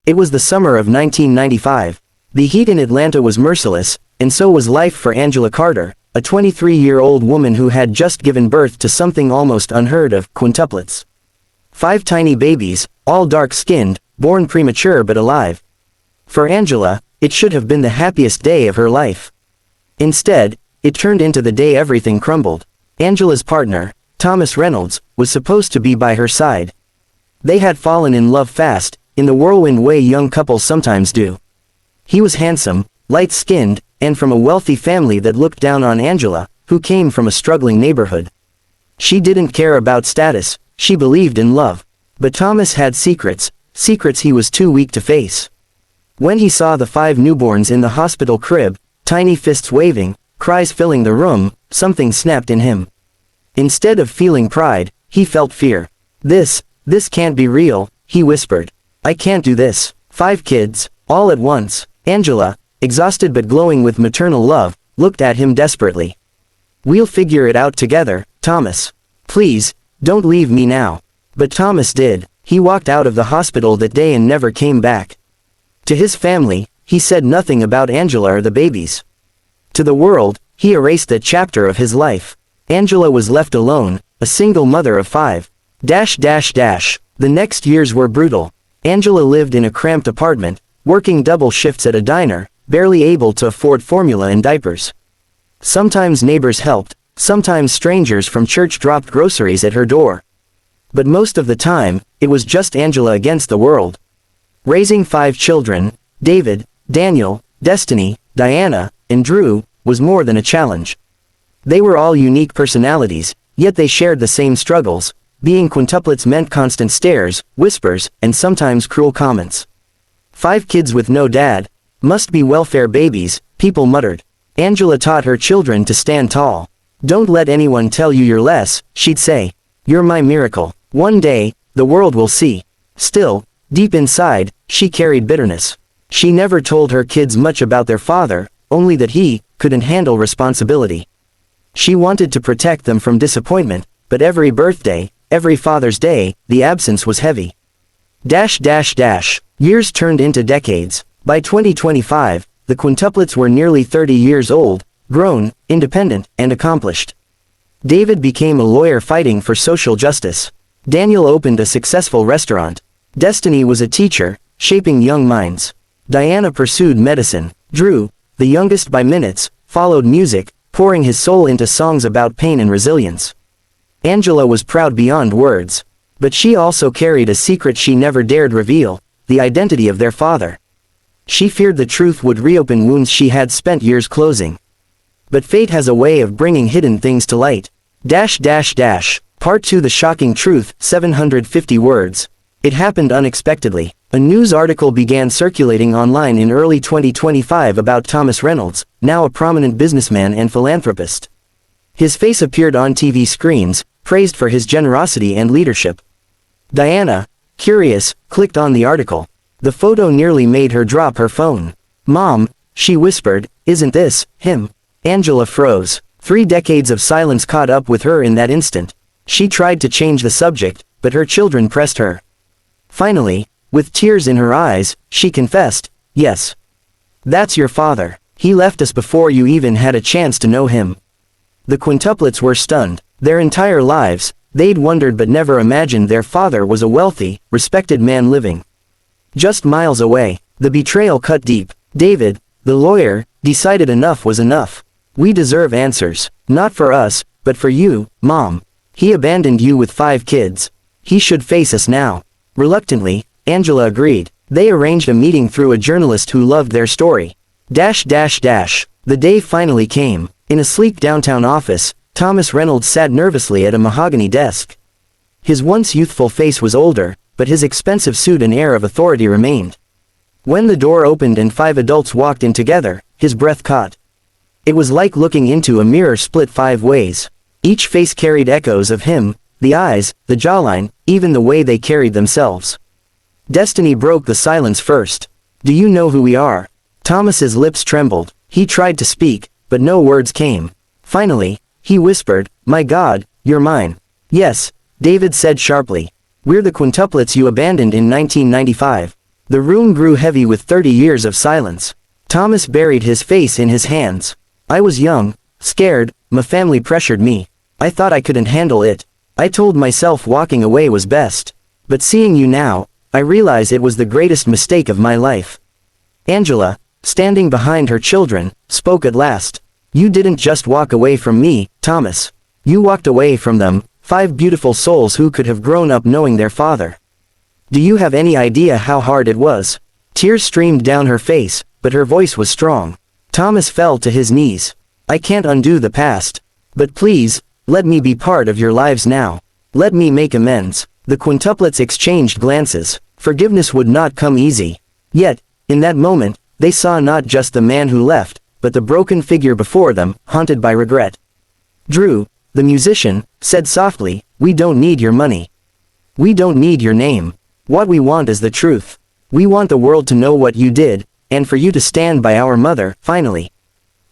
It was the summer of 1995. The heat in Atlanta was merciless, and so was life for Angela Carter, a 23-year-old woman who had just given birth to something almost unheard of, quintuplets. 5 tiny babies, all dark-skinned, born premature but alive. For Angela, it should have been the happiest day of her life. Instead, it turned into the day everything crumbled. Angela's partner, Thomas Reynolds, was supposed to be by her side. They had fallen in love fast, in the whirlwind way young couples sometimes do. He was handsome, light-skinned, and from a wealthy family that looked down on Angela, who came from a struggling neighborhood. She didn't care about status, she believed in love. But Thomas had secrets he was too weak to face. When he saw the 5 newborns in the hospital crib, tiny fists waving, cries filling the room, something snapped in him. Instead of feeling pride, he felt fear. This can't be real, he whispered. I can't do this. 5 kids, all at once. Angela, exhausted but glowing with maternal love, looked at him desperately. We'll figure it out together, Thomas. Please, don't leave me now. But Thomas did. He walked out of the hospital that day and never came back. To his family, he said nothing about Angela or the babies. To the world, he erased that chapter of his life. Angela was left alone, a single mother of 5. The next years were brutal. Angela lived in a cramped apartment, working double shifts at a diner, barely able to afford formula and diapers. Sometimes neighbors helped, sometimes strangers from church dropped groceries at her door. But most of the time, it was just Angela against the world. Raising 5 children, David, Daniel, Destiny, Diana, and Drew, was more than a challenge. They were all unique personalities, yet they shared the same struggles. Being quintuplets meant constant stares, whispers, and sometimes cruel comments. 5 kids with no dad. Must be welfare babies, people muttered. Angela taught her children to stand tall. Don't let anyone tell you you're less, she'd say. You're my miracle. One day, the world will see. Still, deep inside, she carried bitterness. She never told her kids much about their father, only that he couldn't handle responsibility. She wanted to protect them from disappointment, but every birthday, every Father's Day, the absence was heavy. Years turned into decades. By 2025, the quintuplets were nearly 30 years old, grown, independent, and accomplished. David became a lawyer fighting for social justice. Daniel opened a successful restaurant. Destiny was a teacher, shaping young minds. Diana pursued medicine. Drew, the youngest by minutes, followed music, pouring his soul into songs about pain and resilience. Angela was proud beyond words. But she also carried a secret she never dared reveal, the identity of their father. She feared the truth would reopen wounds she had spent years closing. But fate has a way of bringing hidden things to light. Part 2: The Shocking Truth, 750 words. It happened unexpectedly. A news article began circulating online in early 2025 about Thomas Reynolds, now a prominent businessman and philanthropist. His face appeared on TV screens, praised for his generosity and leadership. Diana, curious, clicked on the article. The photo nearly made her drop her phone. Mom, she whispered, isn't this him? Angela froze. 3 decades of silence caught up with her in that instant. She tried to change the subject, but her children pressed her. Finally, with tears in her eyes, she confessed, yes. That's your father. He left us before you even had a chance to know him. The quintuplets were stunned. Their entire lives, they'd wondered but never imagined their father was a wealthy, respected man living just miles away. The betrayal cut deep. David, the lawyer, decided enough was enough. We deserve answers. Not for us, but for you, Mom. He abandoned you with 5 kids. He should face us now. Reluctantly, Angela agreed. They arranged a meeting through a journalist who loved their story. The day finally came. In a sleek downtown office, Thomas Reynolds sat nervously at a mahogany desk. His once youthful face was older, but his expensive suit and air of authority remained. When the door opened and 5 adults walked in together, his breath caught. It was like looking into a mirror split 5 ways. Each face carried echoes of him, the eyes, the jawline, even the way they carried themselves. Destiny broke the silence first. Do you know who we are? Thomas's lips trembled. He tried to speak, but no words came. Finally, he whispered, my God, you're mine. Yes, David said sharply. We're the quintuplets you abandoned in 1995. The room grew heavy with 30 years of silence. Thomas buried his face in his hands. I was young, scared, my family pressured me. I thought I couldn't handle it. I told myself walking away was best. But seeing you now, I realize it was the greatest mistake of my life. Angela, standing behind her children, spoke at last. You didn't just walk away from me, Thomas. You walked away from them, 5 beautiful souls who could have grown up knowing their father. Do you have any idea how hard it was? Tears streamed down her face, but her voice was strong. Thomas fell to his knees. I can't undo the past. But please, let me be part of your lives now. Let me make amends. The quintuplets exchanged glances. Forgiveness would not come easy. Yet, in that moment, they saw not just the man who left, but the broken figure before them, haunted by regret. Drew, the musician, said softly, we don't need your money. We don't need your name. What we want is the truth. We want the world to know what you did, and for you to stand by our mother, finally.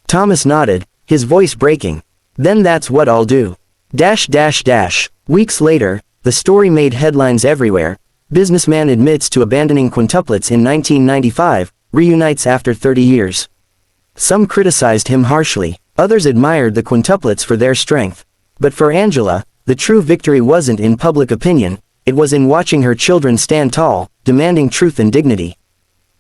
Thomas nodded, his voice breaking. Then that's what I'll do. Weeks later, the story made headlines everywhere. Businessman admits to abandoning quintuplets in 1995, reunites after 30 years. Some criticized him harshly, others admired the quintuplets for their strength. But for Angela, the true victory wasn't in public opinion, it was in watching her children stand tall, demanding truth and dignity.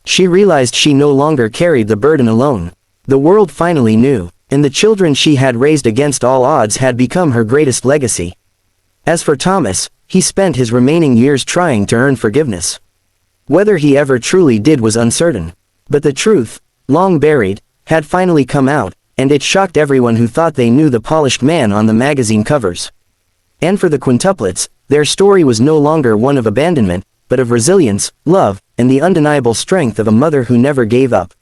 She realized she no longer carried the burden alone. The world finally knew, and the children she had raised against all odds had become her greatest legacy. As for Thomas, he spent his remaining years trying to earn forgiveness. Whether he ever truly did was uncertain. But the truth, long buried, had finally come out, and it shocked everyone who thought they knew the polished man on the magazine covers. And for the quintuplets, their story was no longer one of abandonment, but of resilience, love, and the undeniable strength of a mother who never gave up.